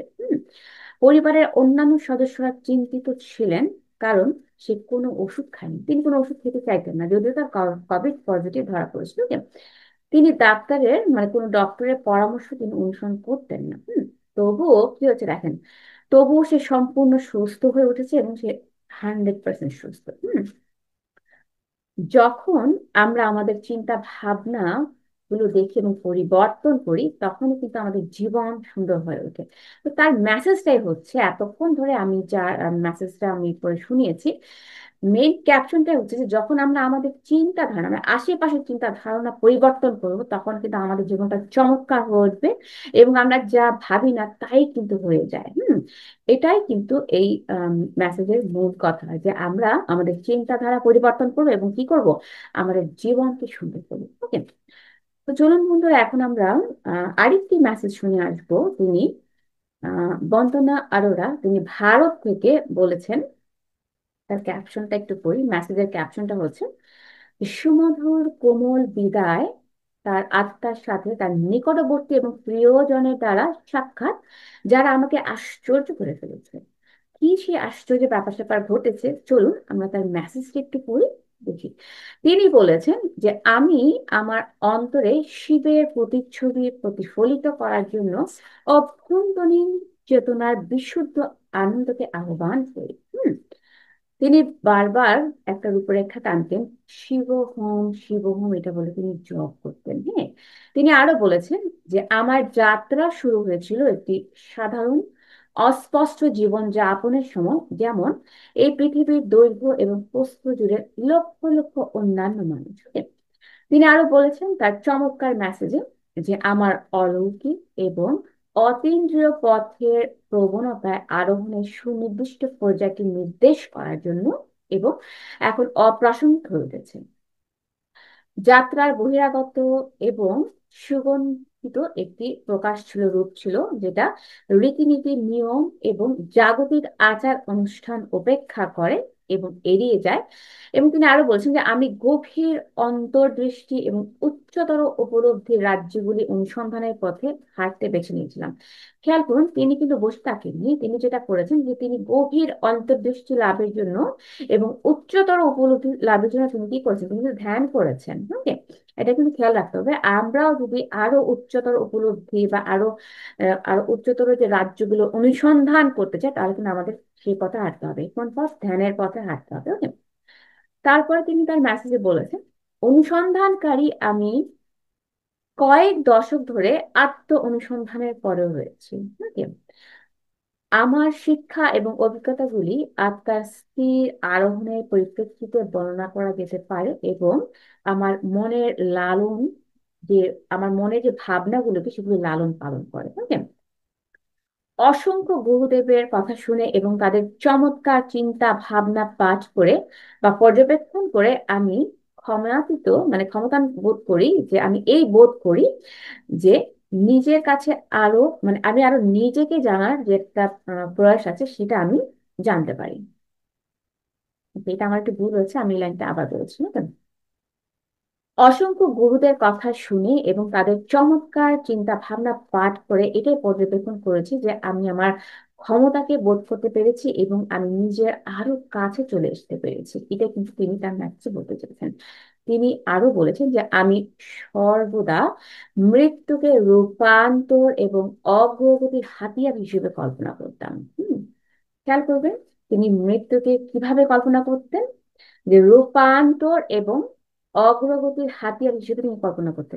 পরিবারের অন্যান্য সদস্যরা চিন্তিত ছিলেন, কারণ সে কোনো ওষুধ খায়নি, তিনি কোনো ওষুধ খেতে চাইতেন না, যদিও তার কোভিড পজিটিভ ধরা পড়েছিল। তিনি ডাক্তারের, মানে কোনো ডক্টরের পরামর্শ তিনি অনুসরণ করতেন না। তবুও কি হচ্ছে দেখেন, তবুও সে সম্পূর্ণ সুস্থ হয়ে উঠেছে এবং সে 100% সুস্থ। যখন আমরা আমাদের চিন্তা ভাবনা গুলো দেখি এবং পরিবর্তন করি, তখনই কিন্তু আমাদের জীবন সুন্দর হয়ে ওঠে। তো তার মেসেজটাই হচ্ছে, এতক্ষণ ধরে আমি যা মেসেজটা আমি পড়ে শুনিয়েছি, মেইন ক্যাপশনটাই হচ্ছে যে যখন আমরা আমাদের চিন্তাধারা, মানে আশেপাশের চিন্তা ধারণা পরিবর্তন করবো, তখন কিন্তু আমাদের জীবনটা চমৎকার হয়ে উঠবে এবং আমরা যা ভাবি না তাই কিন্তু হয়ে যায়। এটাই কিন্তু এই মেসেজের মূল কথা, যে আমরা আমাদের চিন্তাধারা পরিবর্তন করবো এবং কি করব, আমাদের জীবনকে সুন্দর করবো। ওকে। তো চলুন বন্ধুরা, এখন আমরা আরেকটি মেসেজ শুনে আসবো। তিনি বন্দনা আরোরা, তিনি ভারত থেকে বলেছেন। তার ক্যাপশনটা একটু পড়ি। মেসেজের ক্যাপশনটা হচ্ছে, সুমধুর কোমল বিদায়, তার আত্মার সাথে তার নিকটবর্তী এবং প্রিয়জনের দ্বারা সাক্ষাৎ, যারা আমাকে আশ্চর্য করে ফেলেছে। কি সে আশ্চর্য ব্যাপার স্যাপার ঘটেছে, চলুন আমরা তার মেসেজটা একটু পড়ি। দেখি। তিনি বলেছেন যে আমি আমার অন্তরে শিবের প্রতিচ্ছবি প্রতিফলিত করার জন্য অভ্যন্তরীণ চেতনার বিশুদ্ধ আনন্দকে আহ্বান করি। তিনি বারবার একটা রূপরেখা টানতেন, শিবহোম শিবহোম এটা বলে তিনি জপ করতেন। হ্যাঁ, তিনি আরো বলেছেন যে আমার যাত্রা শুরু হয়েছিল একটি সাধারণ অস্পষ্ট জীবন যাপনের সময়, যেমন এই পৃথিবীর দৈর্ঘ্য এবং প্রস্থ জুড়ে লক্ষ লক্ষ অন্যান্য মানুষ। তিনি আরো বলেছেন তার চমৎকার মেসেজে যে আমার অলৌকিক এবং অতীন্দ্রিয় পথের প্রবণতায় আরোহণের সুনির্দিষ্ট পর্যায়কে নির্দেশ করার জন্য এবং এখন অপ্রাসঙ্গিক হয়ে উঠেছে। যাত্রার বহিরাগত এবং সুগন্ধিত একটি প্রকাশ ছিল, রূপ ছিল, যেটা রীতিনীতি, নিয়ম এবং জাগতিক আচার অনুষ্ঠান উপেক্ষা করে এবং এড়িয়ে যায়। এবং তিনি আরো বলছেন যে আমি গভীর অন্তর্দৃষ্টি এবং উচ্চতর উপলব্ধির রাজ্যগুলি অনুসন্ধানের পথে হাঁটতে বেছে নিয়েছিলাম। খেয়াল করুন, তিনি কিন্তু বসে থাকেননি, তিনি যেটা করেছেন যে তিনি গভীর অন্তর্দৃষ্টি লাভের জন্য এবং উচ্চতর উপলব্ধি লাভের জন্য তিনি কি করেছেন, তিনি কিন্তু ধ্যান করেছেন। ওকে, এটা কিন্তু খেয়াল রাখতে হবে। আমরাও যদি আরো উচ্চতর উপলব্ধি বা আরো উচ্চতর যে রাজ্যগুলো অনুসন্ধান করতে চাই, তাহলে কিন্তু আমাদের সেই পথে হাঁটতে হবে। কোন পথ? ধ্যানের পথে হাঁটতে হবে। ওকে, তারপরে তিনি তার মেসেজে বলেছেন, অনুসন্ধানকারী আমি কয়েক দশক ধরে আত্ম অনুসন্ধানের পরেও রয়েছি। ওকে, আমার শিক্ষা এবং অভিজ্ঞতাগুলি আত্মার স্থির আরোহণের পরিপ্রেক্ষিতে বর্ণনা করা যেতে পারে এবং আমার মনের লালন, যে আমার মনের যে ভাবনাগুলোকে সেগুলো লালন পালন করে। ওকে, অসংখ্য গুরুদেবের কথা শুনে এবং তাদের চমৎকার চিন্তা ভাবনা পাঠ করে বা পর্যবেক্ষণ করে আমি ক্ষমতা বোধ করি, যে আমি এই বোধ করি যে নিজের কাছে আরো আমি আরো নিজেকে জানার যে একটা প্রয়াস আছে, সেটা আমি জানতে পারি। এটা আমার একটু ভুল হয়েছে, আমি এই লাইনটা আবার বলছি। অসংখ্য গুরুদের কথা শুনে এবং তাদের চমৎকার চিন্তা ভাবনা পাঠ করে এটাই পর্যবেক্ষণ করেছি যে আমি আমার ক্ষমতাকে বোধ করতে পেরেছি এবং আমি নিজের আরো কাছে চলে আসতে পেরেছি। এটা কিন্তু তিনি তার ম্যাচে বলতে চেয়েছেন। তিনি আরো বলেছেন যে আমি সর্বদা মৃত্যুকে রূপান্তর এবং অগ্রগতির হাতিয়ার হিসেবে কল্পনা করতাম। খেয়াল করবেন, তিনি মৃত্যুকে কিভাবে কল্পনা করতেন, যে রূপান্তর এবং অগ্রগতির হাতিয়ার হিসেবে তিনি কল্পনা করতে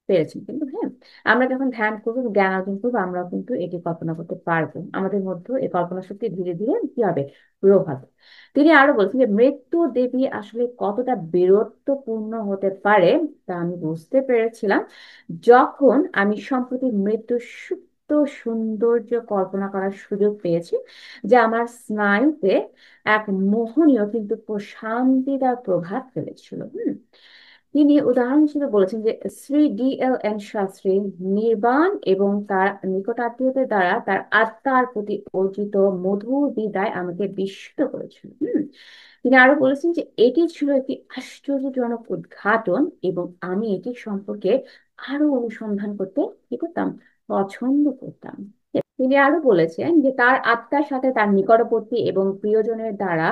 পেরেছেন। কিন্তু হ্যাঁ, আমরা যখন ধ্যান করবো, জ্ঞান অর্জন করবো, আমরাও কিন্তু এটি কল্পনা করতে পারবো। আমাদের মধ্যে এই কল্পনা শক্তি ধীরে ধীরে কি হবে, গ্রো হবে। তিনি আরো বলছেন যে মৃত্যু দেবী আসলে কতটা বীরত্বপূর্ণ হতে পারে তা আমি বুঝতে পেরেছিলাম যখন আমি সম্প্রতি মৃত্যুর সুপ্ত সৌন্দর্য কল্পনা করার সুযোগ পেয়েছি, যা আমার স্নায়ুতে এক মোহনীয় কিন্তু প্রশান্তিদার প্রভাব ফেলেছিল। তিনি উদাহরণ হিসেবে বলেছেন যে শ্রী DLN শাস্ত্রী নির্বাণ এবং তার নিকটাত্মীয়দের দ্বারা তার আত্মার প্রতি অর্জিত মধুর বিদায় আমাকে বিস্মিত করেছিল। তিনি আরো বলেছেন যে এটি ছিল একটি আশ্চর্যজনক উদ্ঘাটন এবং আমি এটি সম্পর্কে আরো অনুসন্ধান করতে কি করতাম, পছন্দ করতাম। তিনি আরো বলেছেন যে তার আত্মার সাথে তার নিকটবর্তী এবং প্রিয়জনের দ্বারা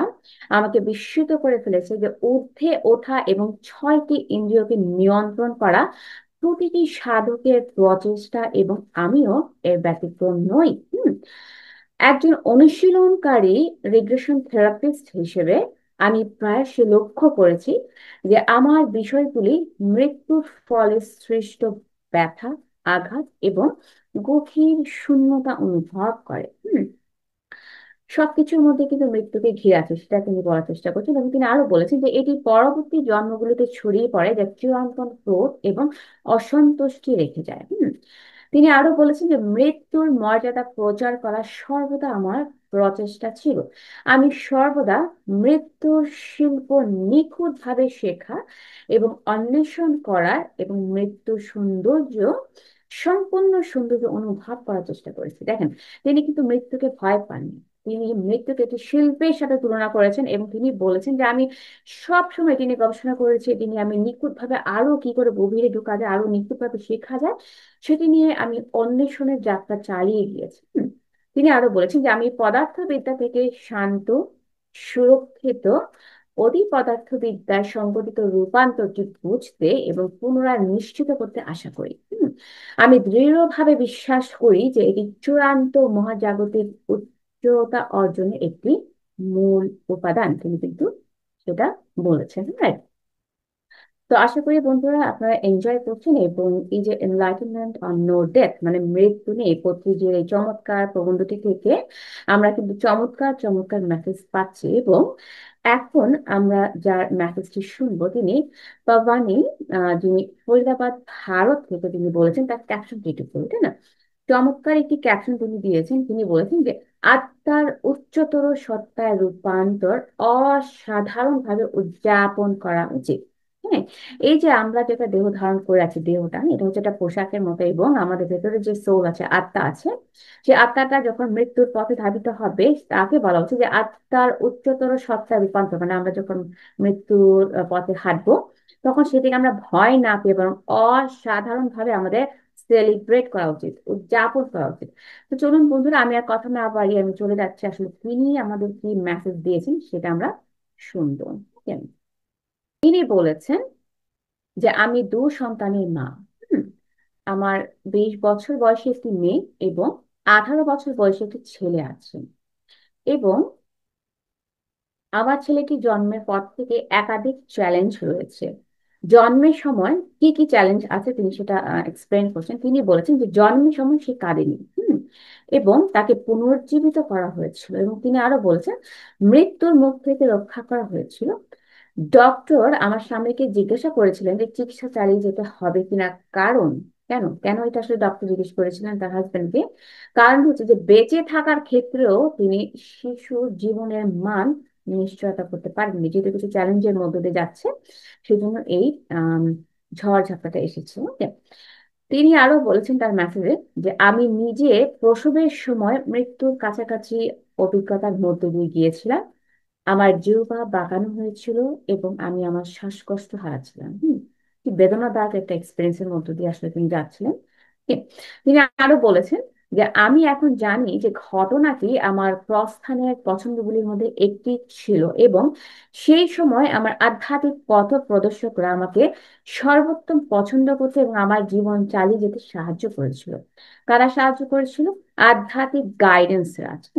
আমাকে বিস্মিত করে ফেলেছে যে ঊর্ধ্বে ওঠা এবং 6টি ইন্দ্রিয়কে নিয়ন্ত্রণ করা প্রতিটি সাধকের প্রচেষ্টা, এবং আমিও এর ব্যতিক্রম নই। একজন অনুশীলনকারী রিগ্রেশন থেরাপিস্ট হিসেবে আমি প্রায়শই লক্ষ্য করেছি যে আমার বিষয়গুলি মৃত্যুর ফলে সৃষ্ট ব্যথা, আঘাত এবং গভীর শূন্যতা অনুভব করে। সবকিছুর মধ্যে কিন্তু মৃত্যুকে ঘিরে আছে, সেটা তিনি বলার চেষ্টা করছেন। এবং তিনি আরো বলেছেন যে এটি পরবর্তী জন্মগুলোতে ছড়িয়ে পড়ে, যা চিরন্তন ক্রোধ এবং অসন্তুষ্টি রেখে যায়। তিনি আরো বলেছেন যে মৃত্যুর মর্যাদা প্রচার করা সর্বদা আমার প্রচেষ্টা ছিল। আমি সর্বদা মৃত্যুর শিল্প নিখুঁতভাবে শেখা এবং অন্বেষণ করার এবং মৃত্যুর সৌন্দর্য, সম্পূর্ণ সৌন্দর্য অনুভব করার চেষ্টা করেছি। দেখেন, তিনি কিন্তু মৃত্যুকে ভয় পাননি। তিনি মৃত্যুকে একটি শিল্পের সাথে তুলনা করেছেন এবং তিনি বলেছেন যে আমি সব সময়, তিনি গবেষণা করেছি, তিনি আমি নিখুঁতভাবে আরো কি করে গভীরে ঢোকা যায়, আরো নিখুঁতভাবে শেখা যায়, সেটি নিয়ে আমি অন্বেষণের যাত্রা চালিয়ে গিয়েছি। তিনি আরো বলেছেন যে আমি পদার্থবিদ্যা থেকে শান্ত, সুরক্ষিত অতি পদার্থবিদ্যার সংগঠিত রূপান্তরটি বুঝতে এবং পুনরায় নিশ্চিত করতে আশা করি। আমি দৃঢ়ভাবে বিশ্বাস করি যে এটি চূড়ান্ত মহাজাগতিক উচ্চতা অর্জনের একটি মূল উপাদান। তিনি কিন্তু সেটা বলেছেন, রাইট? তো আশা করি বন্ধুরা আপনারা এনজয় করছেন, এবং এই যে এনলাইটেনমেন্ট অন নো ডেথ মানে মৃত্যু নেই পত্রিজের এই চমৎকার প্রবন্ধটি থেকে আমরা কিন্তু চমৎকার চমৎকার মেসেজ পাচ্ছি। এবং এখন আমরা যার মেসেজটি শুনবো তিনি পাভানি, যিনি ফরিদাবাদ ভারত থেকে তিনি বলেছেন, তার ক্যাপশনটি একটু পড়ি, তাই না? চমৎকার একটি ক্যাপশন তিনি দিয়েছেন। তিনি বলেছেন যে আত্মার উচ্চতর সত্তায় রূপান্তর অসাধারণভাবে উদযাপন করা উচিত। হ্যাঁ, এই যে আমরা যেটা দেহ ধারণ করে আছি, দেহটা এটা হচ্ছে একটা পোশাকের মতো, এবং আমাদের ভেতরে যে সোল আছে, আত্মা আছে, যে আত্মাটা যখন মৃত্যুর পথে ধাবিত হবে তাকে বলা হচ্ছে যে আত্মার উচ্চতর সত্তা রূপান্তর। মানে আমরা যখন মৃত্যুর পথে হাঁটবো তখন সেটিকে আমরা ভয় না পেয়ে বরং অসাধারণ ভাবে আমাদের সেলিব্রেট করা উচিত, উদযাপন করা উচিত। তো চলুন বন্ধুরা, আমি আর কথা না বাড়িয়ে আমি চলে যাচ্ছি আসলে তিনি আমাদের কি মেসেজ দিয়েছেন সেটা আমরা শুনবো। Okay? তিনি বলেছেন যে আমি দু সন্তানের মা। হুম, আমার 20 বছর বয়সী একটি মেয়ে এবং 18 বছর বয়সী একটি ছেলে আছে। এবং আমার ছেলেটি জন্মের পর থেকে একাধিক চ্যালেঞ্জ রয়েছে। জন্মের সময় কি কি চ্যালেঞ্জ আছে তিনি সেটা এক্সপ্লেন করছেন। তিনি বলেছেন যে জন্মের সময় সে কাঁদেনি। এবং তাকে পুনর্জীবিত করা হয়েছিল, এবং তিনি আরো বলেছেন মৃত্যুর মুখ থেকে রক্ষা করা হয়েছিল। ডক্টর আমার স্বামীকে জিজ্ঞাসা করেছিলেন যে চিকিৎসা চালিয়ে যেতে হবে কিনা। কারণ কেন কেন এটা আসলে ডক্টর জিজ্ঞেস করেছিলেন তার হাজবেন্ডকে? কারণ হচ্ছে যে বেঁচে থাকার ক্ষেত্রেও তিনি শিশুর জীবনের মান নিশ্চয়তা করতে পারেননি, যেহেতু কিছু চ্যালেঞ্জের মধ্যে দিয়ে যাচ্ছে। সেজন্য এই আহ ঝড় ঝাপটাটা এসেছে। ওকে। তিনি আরো বলেছেন তার মেসেজে যে আমি নিজে প্রসবের সময় মৃত্যুর কাছাকাছি অভিজ্ঞতার মধ্যে দিয়ে গিয়েছিলাম। আমার জিহ্বা বাঁকানো হয়েছিল এবং আমি আমার শ্বাসকষ্ট হারাচ্ছিলাম। কি বেদনাদায়ক একটা এক্সপিরিয়েন্সের মধ্য দিয়ে আসলে তিনি যাচ্ছিলেন। কি? তিনি আরো বলেছেন যে আমি এখন জানি যে ঘটনাটি আমার প্রস্থানের পছন্দগুলির মধ্যে একটি ছিল, এবং সেই সময় আমার আধ্যাত্মিক পথ প্রদর্শকরা আমাকে সর্বোত্তম পছন্দ করতে এবং আমার জীবন চালিয়ে যেতে সাহায্য করেছিল। কারা সাহায্য করেছিল? আধ্যাত্মিক গাইডেন্সরা আছে।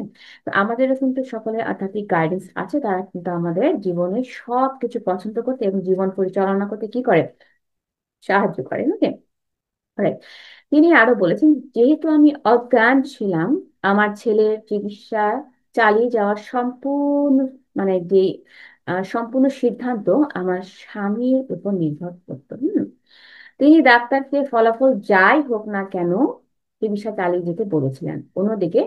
তো আমাদেরও কিন্তু সকলের আধ্যাত্মিক গাইডেন্স আছে, তারা কিন্তু আমাদের জীবনে সবকিছু পছন্দ করতে এবং জীবন পরিচালনা করতে কি করে? সাহায্য করে। ওকে। তিনি আরো বলেছেন যেহেতু আমি অজ্ঞান ছিলাম, আমার ছেলের চিকিৎসা চালিয়ে যাওয়ার সম্পূর্ণ মানে যে সম্পূর্ণ সিদ্ধান্ত আমার স্বামীর উপর নির্ভর করতো। তিনি ডাক্তারকে ফলাফল যাই হোক না কেন চিকিৎসা চালিয়ে যেতে বলেছিলেন। অন্যদিকে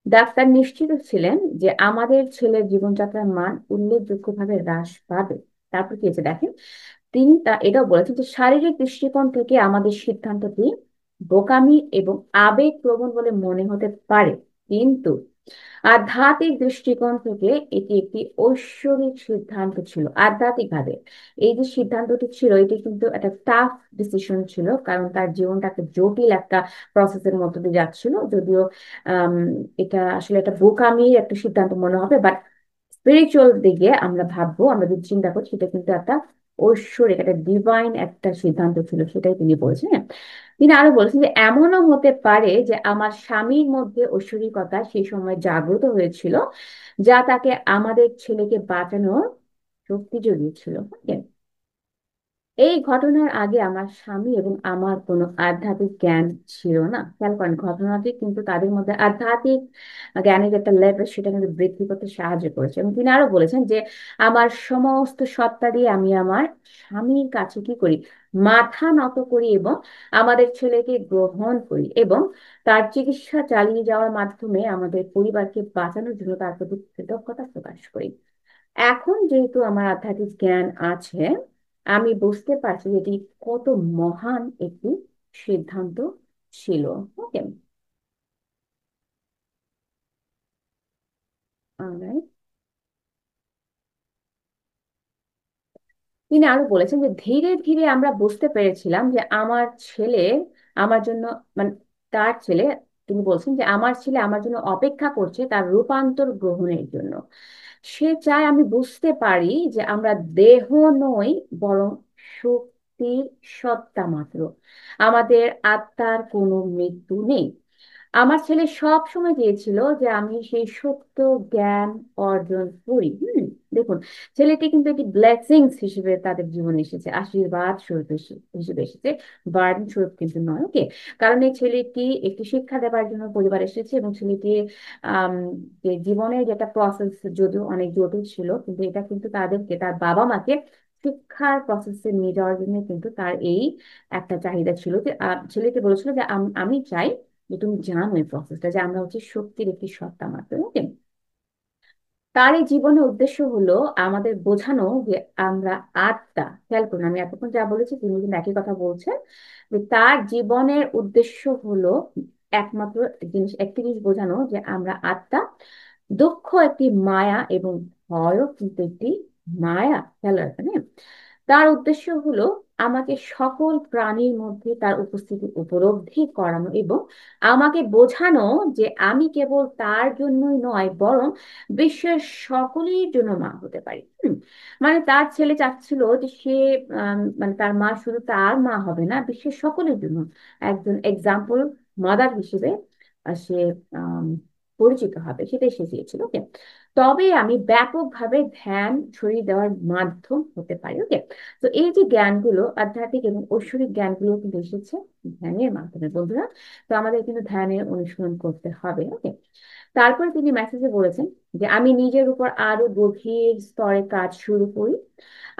ডাক্তার নিশ্চিত ছিলেন যে আমাদের ছেলের জীবনযাত্রার মান উল্লেখযোগ্যভাবে হ্রাস পাবে। তারপর কি হয়েছে দেখেন, তিনি এটাও বলেছেন যে শারীরিক দৃষ্টিকোণ থেকে আমাদের সিদ্ধান্তটি বোকামি এবং আবেগপ্রবণ বলে মনে হতে পারে, কিন্তু আধ্যাত্মিক দৃষ্টিকোণ থেকে এটি একটি ঐশ্বরিক সিদ্ধান্ত ছিল। আধ্যাত্মিক ভাবে এই যে সিদ্ধান্তটি ছিল এটি কিন্তু একটা টাফ ডিসিশন ছিল, কারণ তার জীবনটা একটা জটিল একটা প্রসেসের মধ্য দিয়ে যাচ্ছিল। যদিও আম, এটা আসলে একটা বোকামির একটা সিদ্ধান্ত মনে হবে, বাট স্পিরিচুয়াল দিকে আমরা ভাববো, আমরা যদি চিন্তা করি সেটা কিন্তু একটা ঐশ্বরিক একটা ডিভাইন একটা সিদ্ধান্ত ছিল, সেটাই তিনি বলছেন। তিনি আরো বলেছেন যে এমনও হতে পারে যে আমার স্বামীর মধ্যে ঐশ্বরিকতা সেই সময় জাগ্রত হয়েছিল, যা তাকে আমাদের ছেলেকে বাঁচানোর শক্তি জুগিয়েছিল। এই ঘটনার আগে আমার স্বামী এবং আমার কোনো আধ্যাত্মিক জ্ঞান ছিল না। খেয়াল করেন, ঘটনাটি কিন্তু তাদের মধ্যে আধ্যাত্মিক জ্ঞানের একটা লেভেল সেটা কিন্তু বৃদ্ধি করতে সাহায্য করেছে। এবং তিনি আরো বলেছেন যে আমার সমস্ত সত্তা দিয়ে আমি আমার স্বামীর কাছে কি করি? মাথা নত করি এবং আমাদের ছেলেকে গ্রহণ করি, এবং তার চিকিৎসা চালিয়ে যাওয়ার মাধ্যমে আমাদের পরিবারকে বাঁচানোর জন্য তার প্রতি কৃতজ্ঞতা প্রকাশ করি। এখন যেহেতু আমার আধ্যাত্মিক জ্ঞান আছে, আমি বুঝতে পারছি যে এটি কত মহান একটি সিদ্ধান্ত ছিল। ওকে। alright. তিনি আরো বলেছেন যে ধীরে ধীরে আমরা বুঝতে পেরেছিলাম যে আমার ছেলে আমার জন্য মানে তার ছেলে, তিনি বলছেন যে আমার ছেলে আমার জন্য অপেক্ষা করছে তার রূপান্তর গ্রহণের জন্য। সে চায় আমি বুঝতে পারি যে আমরা দেহ নই, বরং শক্তির সত্তা মাত্র। আমাদের আত্মার কোনো মৃত্যু নেই। আমার ছেলে সব সময় চেয়েছিল যে আমি সেই সত্য জ্ঞান অর্জন করি। দেখুন, ছেলেটি কিন্তু একটি ব্লেসিংস হিসেবে তাদের জীবনে এসেছে, আশীর্বাদ স্বরূপ হিসেবে এসেছে, বার্ডেন স্বরূপ কিন্তু নয়। ওকে, কারণ এই ছেলেটি একটি শিক্ষা দেওয়ার জন্য পরিবার এসেছে, এবং ছেলেটি আম, যে জীবনের যেটা প্রসেস যদিও অনেক জটিল ছিল, কিন্তু এটা কিন্তু তাদেরকে, তার বাবা মাকে শিক্ষার প্রসেসে নিয়ে যাওয়ার জন্য কিন্তু তার এই একটা চাহিদা ছিল যে ছেলেটি বলেছিল যে আমি চাই যে তুমি জানো এই প্রসেসটা, যে আমরা হচ্ছে শক্তির একটি সত্তা মাত্র। ওকে, তার এই জীবনের উদ্দেশ্য হলো আমাদের বোঝানো যে আমরা আত্মা। খেয়াল করুন, আমি এতক্ষণ যা বলেছি তিনি কিন্তু একই কথা বলছেন, যে তার জীবনের উদ্দেশ্য হলো একমাত্র জিনিস, একটি জিনিস বোঝানো, যে আমরা আত্মা। দুঃখ একটি মায়া, এবং ভয়ও কিন্তু একটি মায়া। খেয়াল রাখবেন, হ্যাঁ? তার উদ্দেশ্য হলো আমাকে সকল প্রাণীর মধ্যে তার উপস্থিতি উপলব্ধি করানো, এবং আমাকে বোঝানো যে আমি কেবল তার জন্যই নয়, বরং বিশ্বের সকলের জন্য মা হতে পারি। মানে তার ছেলে চাচ্ছিল যে সে মানে তার মা শুধু তার মা হবে না, বিশ্বের সকলের জন্য একজন এক্সাম্পল মাদার হিসেবে সে আম, পরিচিত হবে, সেটাই সে চেয়েছিল। ওকে, তবে আমি ব্যাপকভাবে ধ্যান ছড়িয়ে দেওয়ার মাধ্যম হতে পারি। ওকে, তো এই যে জ্ঞানগুলো, আধ্যাত্মিক এবং ঐশ্বরিক জ্ঞানগুলো কিন্তু এসেছে ধ্যানের মাধ্যমে, বন্ধুরা। তো আমাদের কিন্তু ধ্যানের অনুশীলন করতে হবে। ওকে, তারপরে তিনি মেসেজে বলেছেন যে আমি নিজের উপর আরো গভীর স্তরে কাজ শুরু করি।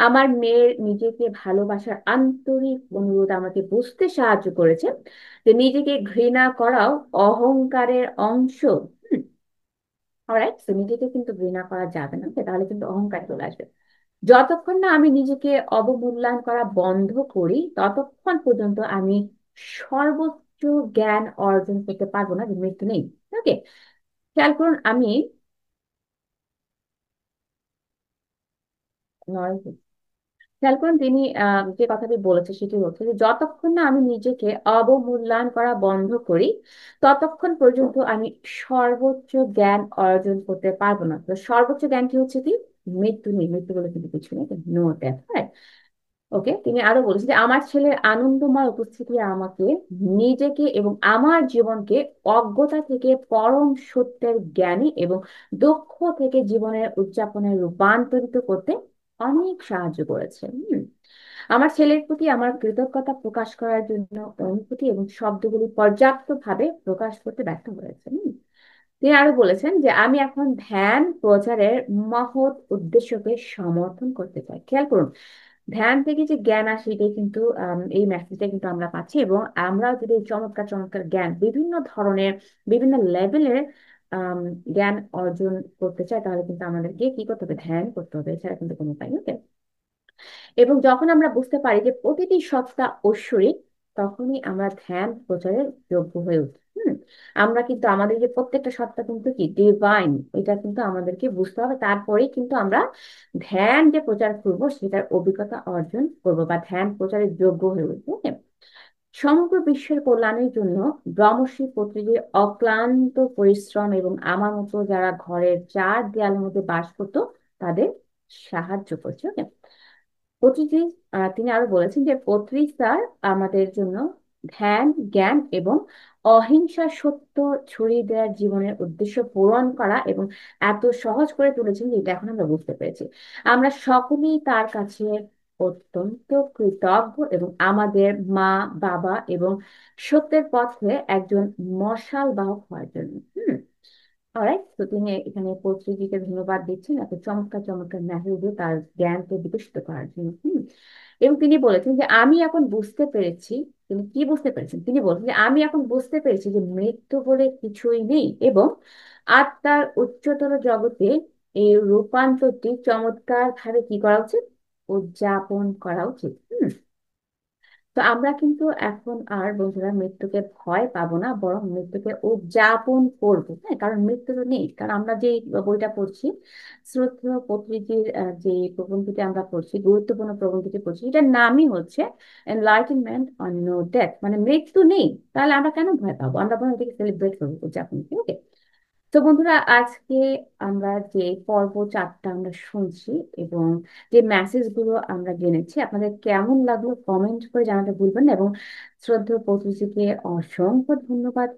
আমার মেয়ের নিজেকে ভালোবাসার আন্তরিক অনুরোধ আমাকে বুঝতে সাহায্য করেছে যে নিজেকে ঘৃণা করাও অহংকারের অংশ। অলরাইট, তো নিজেকে কিন্তু ঘৃণা করা যাবে না, তাহলে কিন্তু অহংকার চলে আসবে। যতক্ষণ না আমি নিজেকে অবমূল্যায়ন করা বন্ধ করি, ততক্ষণ পর্যন্ত আমি সর্বোচ্চ জ্ঞান অর্জন করতে পারবো না, যে মৃত্যু নেই। ওকে, খেয়াল করুন, আমি নয় খেয়াল করুন তিনি যে কথাটি বলেছে সেটি হচ্ছে যে যতক্ষণ না আমি নিজেকে অবমূল্যায়ন করা বন্ধ করি, ততক্ষণ পর্যন্ত আমি সর্বোচ্চ জ্ঞান অর্জন করতে পারবো না। তো সর্বোচ্চ জ্ঞানটি হচ্ছে কি? মৃত্যু নেই, মৃত্যু বলে কিন্তু কিছু নেই, নো ডেথ। ওকে, তিনি আরো বলেছেন যে আমার ছেলের আনন্দময় উপস্থিতি আমাকে নিজেকে এবং আমার জীবনকে অজ্ঞতা থেকে পরম সত্যের জ্ঞানী এবং দক্ষ থেকে জীবনের উদযাপনে রূপান্তরিত করতে অনেক সাহায্য করেছে। আমার ছেলের প্রতি আমার কৃতজ্ঞতা প্রকাশ করার জন্য অনুভূতি এবং শব্দগুলি পর্যাপ্তভাবে প্রকাশ করতে ব্যর্থ হয়েছে। তিনি আরো বলেছেন যে আমি এখন ধ্যান প্রচারের মহৎ উদ্দেশ্যকে সমর্থন করতে চাই। খেয়াল করুন, ধ্যান থেকে যে জ্ঞান আসে এটাই কিন্তু এই মেসেজটা কিন্তু আমরা পাচ্ছি, এবং আমরা যদি এই চমৎকার চমৎকার জ্ঞান বিভিন্ন ধরনের, বিভিন্ন লেভেলের আম, জ্ঞান অর্জন করতে চাই, তাহলে কিন্তু আমাদেরকে কি করতে হবে? ধ্যান করতে হবে, এছাড়া কিন্তু কোনো উপায় নেই। এবং যখন আমরা বুঝতে পারি যে প্রতিটি সত্তা ঐশ্বরিক, তখনই আমরা ধ্যান প্রচারের যোগ্য হয়ে উঠি। আমরা কিন্তু আমাদের যে প্রত্যেকটা সত্তা কিন্তু কি ডিভাইন, এটা কিন্তু আমাদেরকে বুঝতে হবে, তারপরেই কিন্তু আমরা ধ্যান যে প্রচার করবো সেটার অভিজ্ঞতা অর্জন করব, বা ধ্যান প্রচারের যোগ্য হয়ে উঠবো। সমগ্র বিশ্বের কল্যাণের জন্য ব্রহ্মশ্রী পত্রিকের অক্লান্ত পরিশ্রম, এবং আমার মতো যারা ঘরের চার দেয়ালের মধ্যে বাস করতো তাদের সাহায্য করছে। ওকে, পত্রিজি তিনি আরো বলেছেন যে পত্রিকার আমাদের জন্য ধ্যান, জ্ঞান এবং অহিংসা সত্য ছড়িয়ে দেওয়ার জীবনের উদ্দেশ্য পূরণ করা, এবং এত সহজ করে তুলেছেন যে এটা এখন আমরা বুঝতে পেরেছি। আমরা সকলেই তার কাছে অত্যন্ত কৃতজ্ঞ, এবং আমাদের মা, বাবা এবং সত্যের পথে একজন মশাল বাহক হওয়ার জন্য। অলরাইট, তো তিনি এখানে পত্রিকাকে ধন্যবাদ দিচ্ছেন এত চমৎকার চমৎকার মেসেজ দিয়ে তার জ্ঞানকে বিকশিত করার জন্য। এবং তিনি বলেছেন যে আমি এখন বুঝতে পেরেছি। তিনি কি বুঝতে পেরেছেন? তিনি বলছেন যে আমি এখন বুঝতে পেরেছি যে মৃত্যু বলে কিছুই নেই, এবং আত্মার উচ্চতর জগতে এই রূপান্তরটি চমৎকার ভাবে কি করা উচিত? উদযাপন করা উচিত। তো আমরা কিন্তু এখন আর বন্ধুরা মৃত্যুকে ভয় পাবো না, বরং মৃত্যুকে উদযাপন করবো। হ্যাঁ, কারণ মৃত্যু তো নেই। কারণ আমরা যে বইটা পড়ছি, শ্রদ্ধেয় পত্রিজির যে প্রবন্ধটি আমরা পড়ছি, গুরুত্বপূর্ণ প্রবন্ধটি পড়ছি, এটার নামই হচ্ছে এনলাইটেনমেন্ট অন নো ডেথ, মানে মৃত্যু নেই। তাহলে আমরা কেন ভয় পাবো? আমরা বরং এটাকে সেলিব্রেট করবো, উদযাপন। ওকে, তো বন্ধুরা, আজকে আমরা যে পর্ব 4টা আমরা শুনছি এবং যে মেসেজ গুলো আমরা জেনেছি, আপনাদের কেমন লাগলো কমেন্ট করে জানাতে ভুলবেন না। এবং শ্রদ্ধেয় পত্রীকে অসংখ্য ধন্যবাদ।